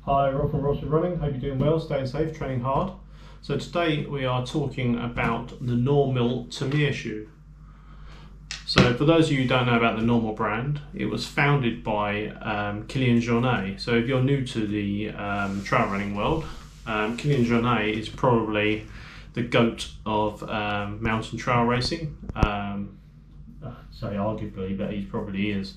Hi, Rob from Rob's Been Running. Hope you're doing well, staying safe, training hard. So today we are talking about the NNormal Tomir shoe. So for those of you who don't know about the NNormal brand, it was founded by Kilian Jornet. So if you're new to the trail running world, Kilian Jornet is probably the GOAT of mountain trail racing. Say arguably, but he probably is.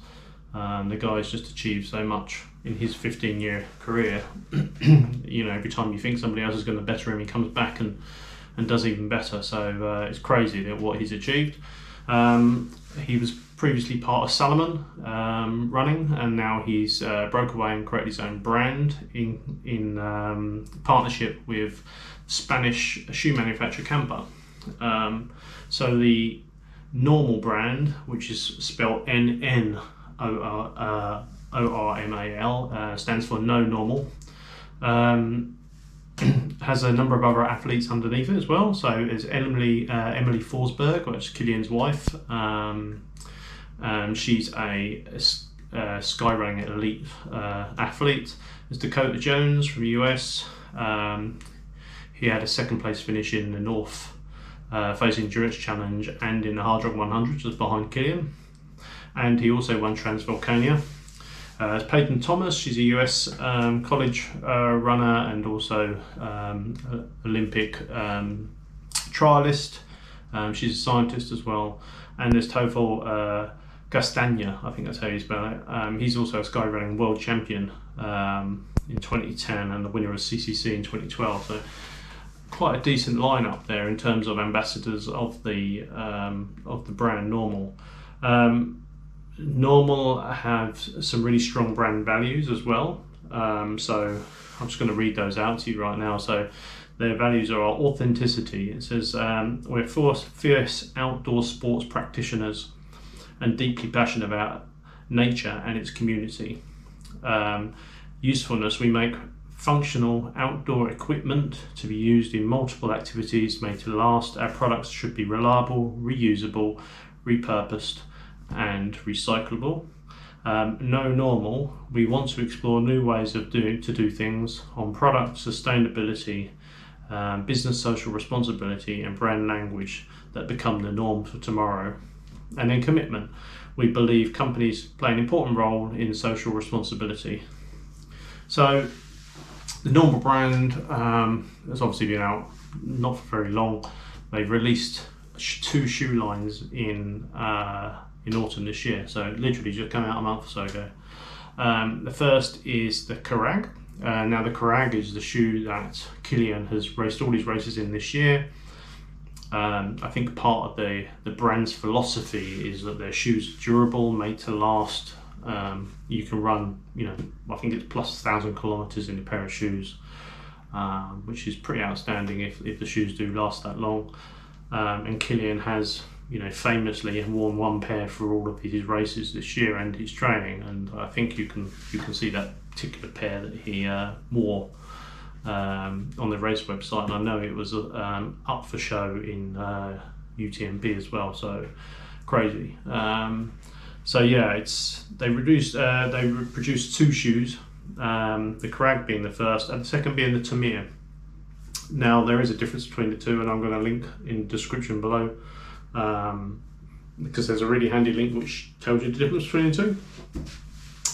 The guy's just achieved so much in his 15-year career. You know, every time you think somebody else is going to better him, he comes back and does even better. So it's crazy that what he's achieved. He was previously part of Salomon running, and now he's broke away and created his own brand in partnership with Spanish shoe manufacturer Campa. So the NNormal brand, which is spelled NNormal, stands for No Normal. Has a number of other athletes underneath it as well. So there's Emily Forsberg, which is Kilian's wife. She's a skyrunning elite athlete. There's Dakota Jones from the US. He had a second place finish in the North Face Endurance Challenge and in the Hard Rock 100, just behind Kilian. And he also won Transvolcania. Peyton Thomas, she's a US college runner and also Olympic trialist. She's a scientist as well. And there's Tofel Castagna, I think that's how you spell it. He's also a skyrunning world champion in 2010 and the winner of CCC in 2012. So quite a decent lineup there in terms of ambassadors of the brand NNormal. NNormal have some really strong brand values as well. So I'm just going to read those out to you right now. So their values are authenticity. It says, we're fierce outdoor sports practitioners and deeply passionate about nature and its community. Usefulness, we make functional outdoor equipment to be used in multiple activities made to last. Our products should be reliable, reusable, repurposed and recyclable. No Normal, we want to explore new ways to do things on product sustainability, business social responsibility and brand language that become the norm for tomorrow. And then commitment, we believe companies play an important role in social responsibility. So the NNormal brand has obviously been out not for very long. They've released 2 shoe lines in autumn this year, so literally just come out a month or so ago. The first is the Crag. Now the Crag is the shoe that Kilian has raced all his races in this year. I think part of the brand's philosophy is that their shoes are durable, made to last. You can run, I think it's plus 1,000 kilometers in a pair of shoes, which is pretty outstanding if the shoes do last that long. And Kilian has, famously worn one pair for all of his races this year and his training, and I think you can see that particular pair that he wore on the race website, and I know it was up for show in UTMB as well. So crazy. So yeah, they produced 2 shoes, the Crag being the first and the second being the Tomir. Now there is a difference between the two, and I'm going to link in the description below because there's a really handy link which tells you the difference between the two.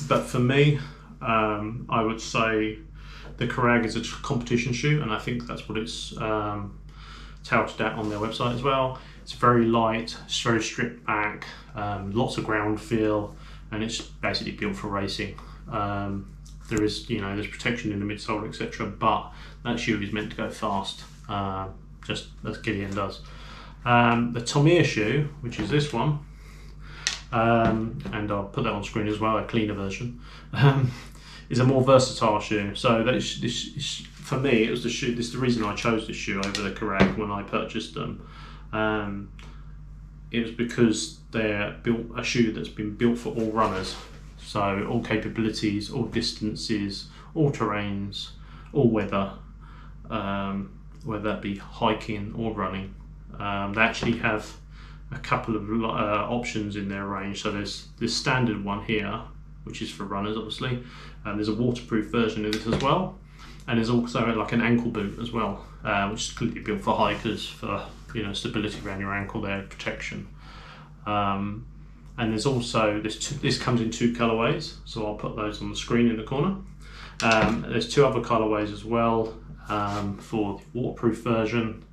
But for me, I would say the Crag is a competition shoe, and I think that's what it's touted at on their website as well. It's very light, it's very stripped back, lots of ground feel, and it's basically built for racing. There is, there's protection in the midsole, etc., but that shoe is meant to go fast, just as Kilian does. The Tomir shoe, which is this one, and I'll put that on screen as well, a cleaner version, is a more versatile shoe. So this for me, it was the shoe. This is the reason I chose this shoe over the Crag when I purchased them. It was because they're built a shoe that's been built for all runners. So all capabilities, all distances, all terrains, all weather, whether that be hiking or running. They actually have a couple of options in their range. So there's this standard one here, which is for runners obviously. There's a waterproof version of this as well, and there's also like an ankle boot as well, which is clearly built for hikers for, you know, stability around your ankle there, protection. And there's also this comes in 2 colorways, so I'll put those on the screen in the corner. There's 2 other colorways as well, for the waterproof version,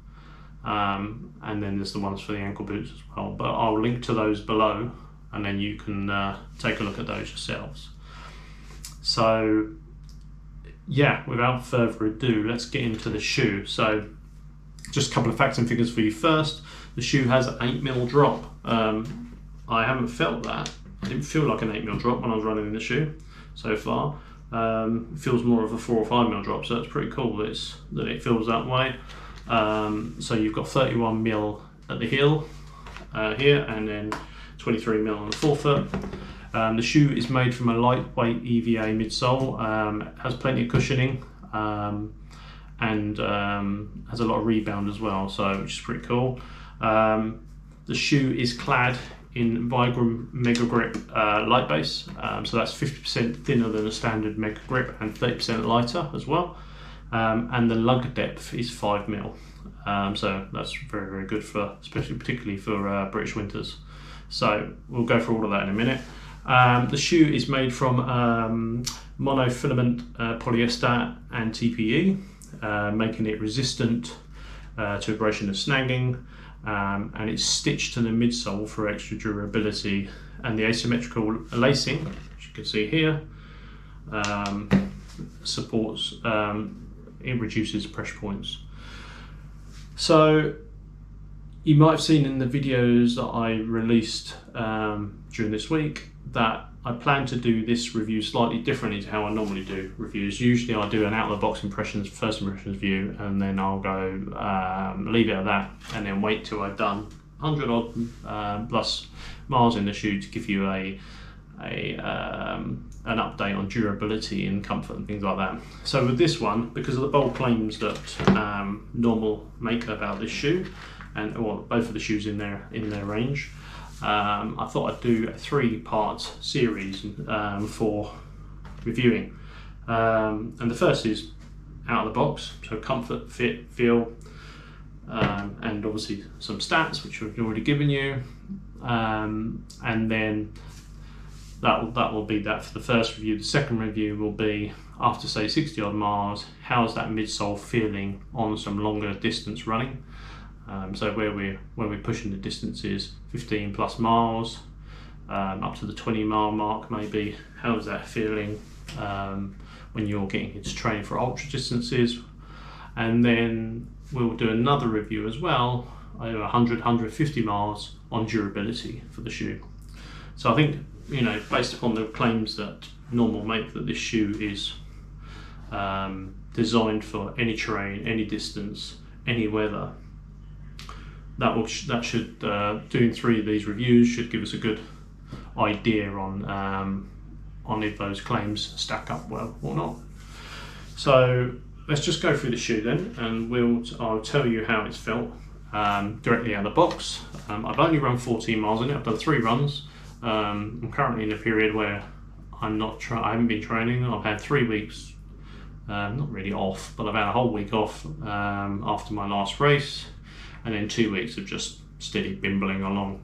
and then there's the ones for the ankle boots as well, but I'll link to those below, and then you can take a look at those yourselves. So yeah, without further ado, let's get into the shoe. So just a couple of facts and figures for you first. The shoe has an 8mm drop. I haven't felt that. I didn't feel like an 8mm drop when I was running in the shoe so far. It feels more of a 4 or 5mm drop, so it's pretty cool that it feels that way. So you've got 31mm at the heel here, and then 23mm on the forefoot. The shoe is made from a lightweight EVA midsole, has plenty of cushioning, and has a lot of rebound as well, so which is pretty cool. The shoe is clad in Vibram Mega Grip light base, so that's 50% thinner than a standard Mega Grip and 30% lighter as well. And the lug depth is 5mm, so that's very, very good for, particularly for British winters. So we'll go through all of that in a minute. The shoe is made from monofilament polyester and TPE, making it resistant to abrasion and snagging, and it's stitched to the midsole for extra durability, and the asymmetrical lacing, as you can see here, supports, it reduces pressure points. So you might have seen in the videos that I released during this week that I plan to do this review slightly differently to how I normally do reviews. Usually I do an out of the box impressions, first impressions view, and then I'll go leave it at that, and then wait till I've done 100 odd plus miles in the shoe to give you an update on durability and comfort and things like that. So with this one, because of the bold claims that Normal make about this shoe, and well, both of the shoes in their range, I thought I'd do a 3-part series for reviewing. And the first is out of the box, so comfort, fit, feel, and obviously some stats which I've already given you, and then that will be that for the first review. The second review will be after, say, 60 odd miles, how's that midsole feeling on some longer distance running. So where we're pushing the distances 15 plus miles, up to the 20-mile mark maybe, how is that feeling when you're getting into training for ultra distances. And then we'll do another review as well, 100, 150 miles on durability for the shoe. So I think, you know, based upon the claims that Normal make that this shoe is designed for any terrain, any distance, any weather, that should doing 3 of these reviews should give us a good idea on if those claims stack up well or not. So let's just go through the shoe then, and I'll tell you how it's felt directly out of the box. I've only run 14 miles in it. I've done 3 runs. I'm currently in a period where I haven't been training. I've had 3 weeks, not really off, but I've had a whole week off after my last race, and then 2 weeks of just steady bimbling along,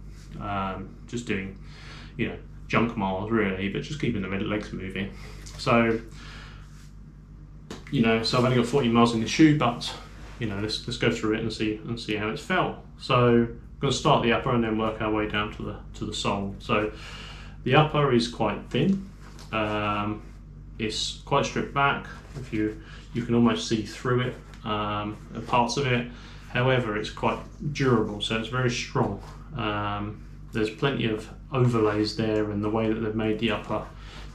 just doing, you know, junk miles really, but just keeping the legs moving. So, you know, so I've only got 40 miles in the shoe, but you know, let's go through it and see how it's felt. So I'm going to start the upper and then work our way down to the sole. So the upper is quite thin. It's quite stripped back. If you can almost see through it, parts of it. However, it's quite durable, so it's very strong. There's plenty of overlays there, and the way that they've made the upper,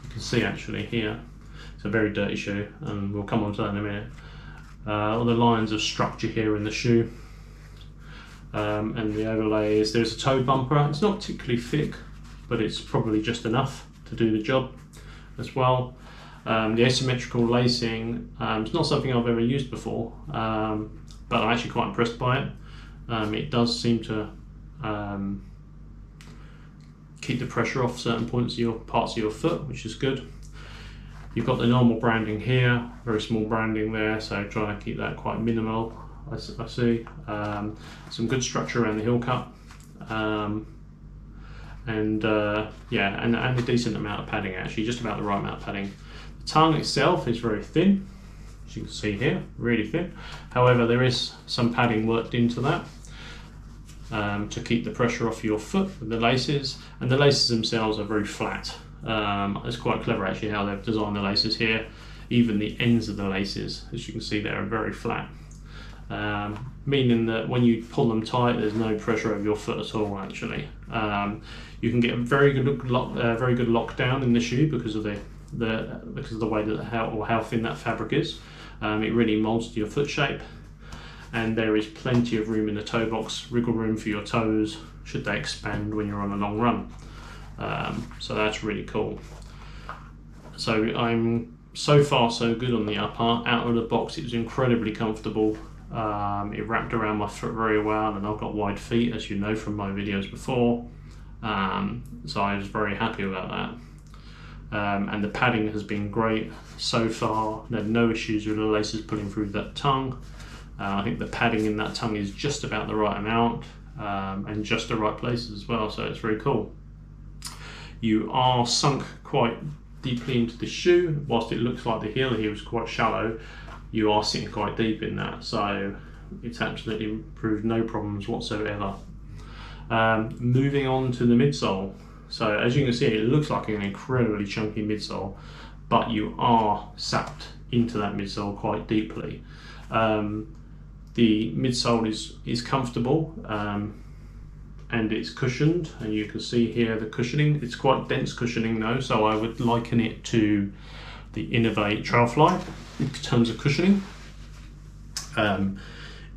you can see actually here. It's a very dirty shoe, and we'll come on to that in a minute. All the lines of structure here in the shoe, and the overlay is there's a toe bumper. It's not particularly thick, but it's probably just enough to do the job as well. The asymmetrical lacing, it's not something I've ever used before, but I'm actually quite impressed by it. It does seem to keep the pressure off certain parts of your foot, which is good. You've got the normal branding here, very small branding there, so trying to keep that quite minimal. I see some good structure around the heel cup, and a decent amount of padding, actually, just about the right amount of padding. The tongue itself is very thin, as you can see here, really thin. However, there is some padding worked into that to keep the pressure off your foot with the laces, and the laces themselves are very flat. It's quite clever actually how they've designed the laces here. Even the ends of the laces, as you can see, they are very flat, meaning that when you pull them tight, there's no pressure over your foot at all. Actually, you can get a very good lockdown in the shoe because of the way that how thin that fabric is. It really molds to your foot shape, and there is plenty of room in the toe box, wriggle room for your toes should they expand when you're on a long run. So that's really cool. So I'm so far so good on the upper. Out of the box, it was incredibly comfortable. It wrapped around my foot very well, and I've got wide feet, as you know from my videos before. So I was very happy about that. And the padding has been great so far. There are no issues with the laces pulling through that tongue. I think the padding in that tongue is just about the right amount, and just the right places as well, so it's very cool. You are sunk quite deeply into the shoe. Whilst it looks like the heel here is quite shallow, you are sitting quite deep in that, so it's absolutely proved no problems whatsoever. Moving on to the midsole. So as you can see, it looks like an incredibly chunky midsole, but you are sapped into that midsole quite deeply. The midsole is comfortable, and it's cushioned, and you can see here the cushioning. It's quite dense cushioning though, so I would liken it to the Innovate Trailfly in terms of cushioning.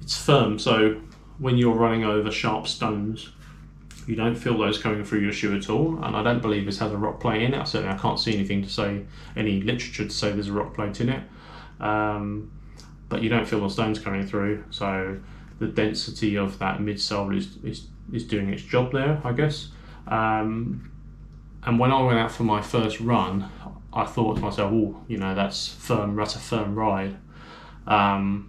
It's firm, so when you're running over sharp stones, you don't feel those coming through your shoe at all, and I don't believe this has a rock plate in it. Certainly I can't see anything to say, any literature to say there's a rock plate in it, but you don't feel the stones coming through, so the density of that midsole is doing its job there, I guess. And when I went out for my first run, I thought to myself, oh, you know, that's a firm ride. But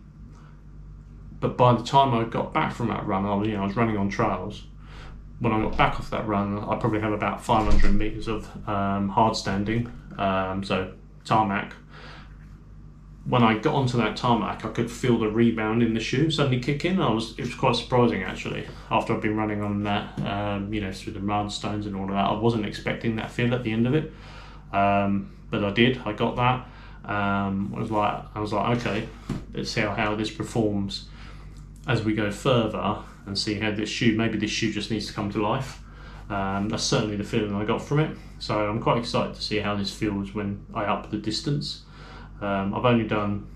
by the time I got back from that run, I was running on trails. When I got back off that run, I probably have about 500 meters of hard standing, so tarmac. When I got onto that tarmac, I could feel the rebound in the shoe suddenly kick in. It was quite surprising actually. After I've been running on that, through the mud, stones and all of that, I wasn't expecting that feel at the end of it, but I did. I got that. I was like, okay, let's see how this performs as we go further and see how maybe this shoe just needs to come to life. That's certainly the feeling I got from it. So I'm quite excited to see how this feels when I up the distance. I've only done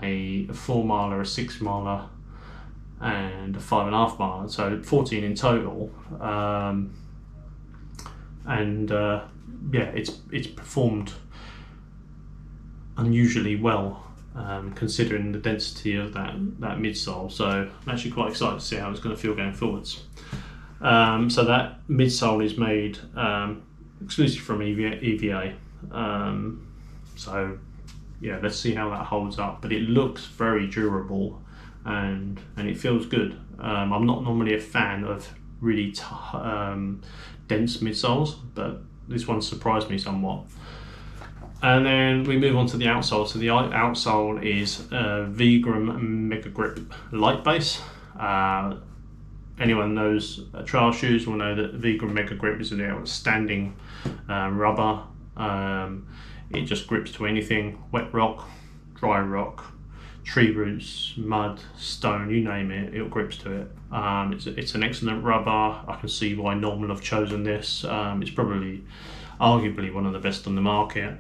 a 4 miler, a 6 miler, and a 5.5 miler, so 14 in total. It's performed unusually well, considering the density of that midsole. So I'm actually quite excited to see how it's going to feel going forwards. So that midsole is made exclusive from EVA. So yeah, let's see how that holds up, but it looks very durable and it feels good. I'm not normally a fan of really dense midsoles, but this one surprised me somewhat. And then we move on to the outsole. So the outsole is Vgram Mega Grip light base. Anyone knows trail shoes will know that Vgram Mega Grip is an outstanding rubber. It just grips to anything: wet rock, dry rock, tree roots, mud, stone, you name it, it grips to it. It's an excellent rubber. I can see why NNormal have chosen this. It's probably arguably one of the best on the market.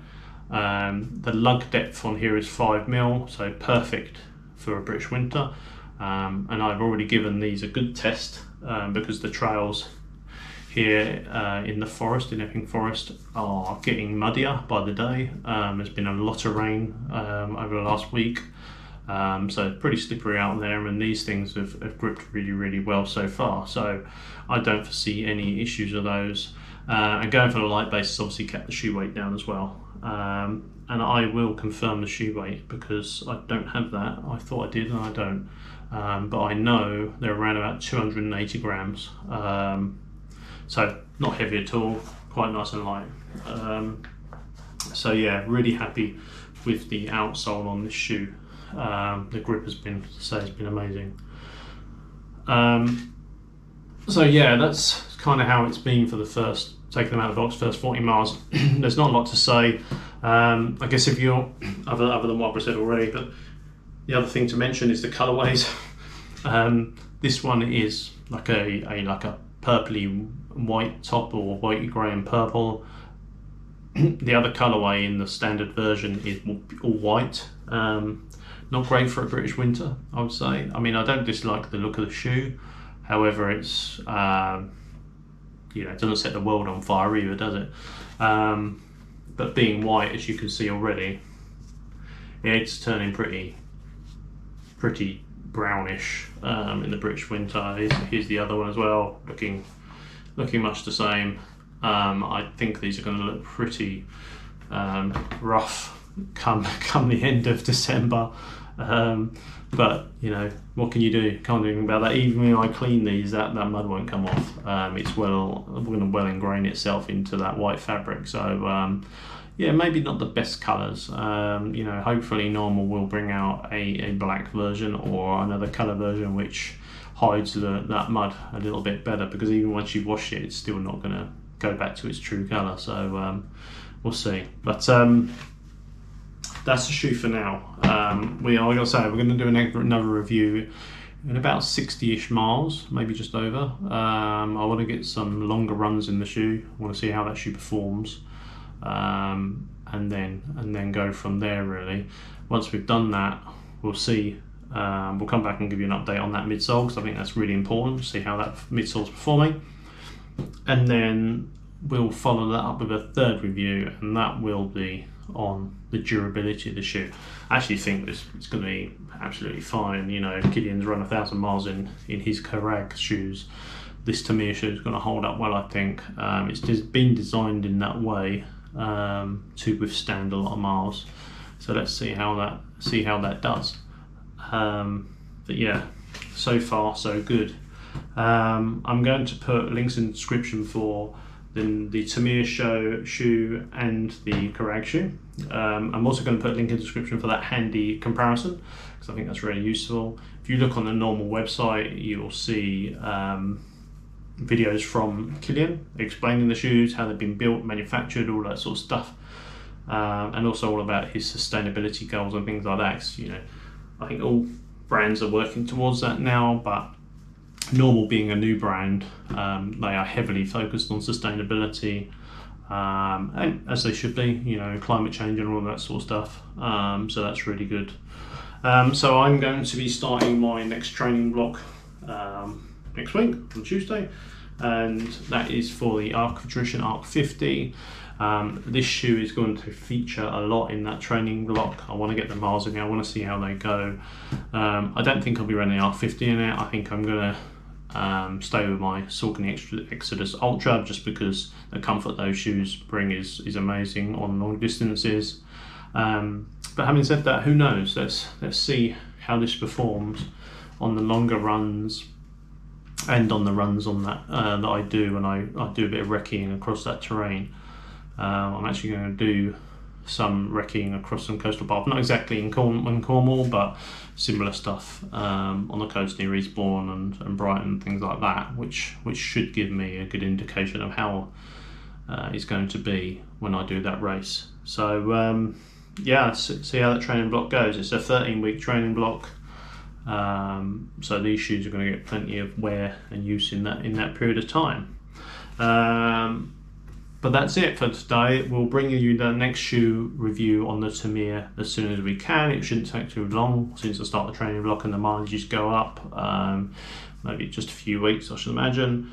The lug depth on here is 5mm, so perfect for a British winter. And I've already given these a good test because the trails here in the forest, in Epping Forest, are getting muddier by the day. There's been a lot of rain over the last week, so it's pretty slippery out there, and these things have gripped really, really well so far. So I don't foresee any issues with those. And going for the light base has obviously kept the shoe weight down as well. And I will confirm the shoe weight because I don't have that. I thought I did and I don't. But I know they're around about 280 grams. So not heavy at all, quite nice and light. So yeah, really happy with the outsole on this shoe. The grip has been amazing. So yeah, that's kind of how it's been for the first, taking them out of the box, first 40 miles. There's not a lot to say. I guess if you're, other than what I said already, but the other thing to mention is the colorways. This one is like a purpley white top, or whitey grey and purple. The other colorway in the standard version is all white. Not great for a British winter, I would say. I mean, I don't dislike the look of the shoe. However, it's you know, it doesn't set the world on fire either, does it? But being white, as you can see already, it's turning pretty brownish in the British winter. Here's the other one as well, looking much the same. I think these are going to look pretty rough come the end of December. But you know, what can you do? Can't do anything about that. Even when I clean these, that mud won't come off. It's going to well ingrain itself into that white fabric. So yeah, maybe not the best colours. You know, hopefully NNormal will bring out a black version or another colour version which hides that mud a little bit better, because even once you've washed it, it's still not going to go back to its true colour. So we'll see. But that's the shoe for now. We're going to do another review in about 60-ish miles, maybe just over. I want to get some longer runs in the shoe. I want to see how that shoe performs, and then go from there. Really, once we've done that, we'll see. We'll come back and give you an update on that midsole, because I think that's really important. See how that midsole's performing, and then we'll follow that up with a third review, and that will be on the durability of the shoe. I actually think it's going to be absolutely fine. You know, Kilian's run 1,000 miles in his Crag shoes. This Tomir shoe is going to hold up well, I think. It's been designed in that way to withstand a lot of miles. So let's see how that does. But yeah, so far so good. I'm going to put links in the description for the Tomir shoe and the Crag shoe. I'm also going to put a link in the description for that handy comparison, because I think that's really useful. If you look on the NNormal website, you'll see videos from Kilian explaining the shoes, how they've been built, manufactured, all that sort of stuff, and also all about his sustainability goals and things like that. 'Cause, you know, I think all brands are working towards that now, but NNormal being a new brand, they are heavily focused on sustainability, and as they should be, you know, climate change and all that sort of stuff. So that's really good. So I'm going to be starting my next training block next week on Tuesday, and that is for the Arc of Tradition Arc 50. This shoe is going to feature a lot in that training block. I want to get the miles in here. I want to see how they go. I don't think I'll be running the Arc 50 in it. I think I'm going to stay with my Saucony Exodus Ultra, just because the comfort those shoes bring is amazing on long distances. But having said that, who knows? Let's see how this performs on the longer runs and on the runs on that that I do when I do a bit of recceing across that terrain. I'm actually going to do some recceing across some coastal paths, not exactly in Cornwall, but similar stuff on the coast near Eastbourne and Brighton, things like that, which should give me a good indication of how it's going to be when I do that race. So yeah, see how that training block goes. It's a 13-week training block, so these shoes are going to get plenty of wear and use in that period of time. But that's it for today. We'll bring you the next shoe review on the Tomir as soon as we can. It shouldn't take too long since I start the training block and the mileages go up. Maybe just a few weeks, I should imagine.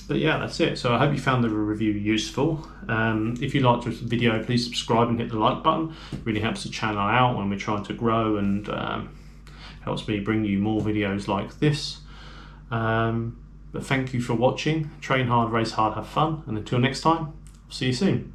But yeah, that's it. So I hope you found the review useful. If you liked this video, please subscribe and hit the like button. It really helps the channel out when we're trying to grow, and helps me bring you more videos like this. But thank you for watching. Train hard, race hard, have fun, and until next time, see you soon.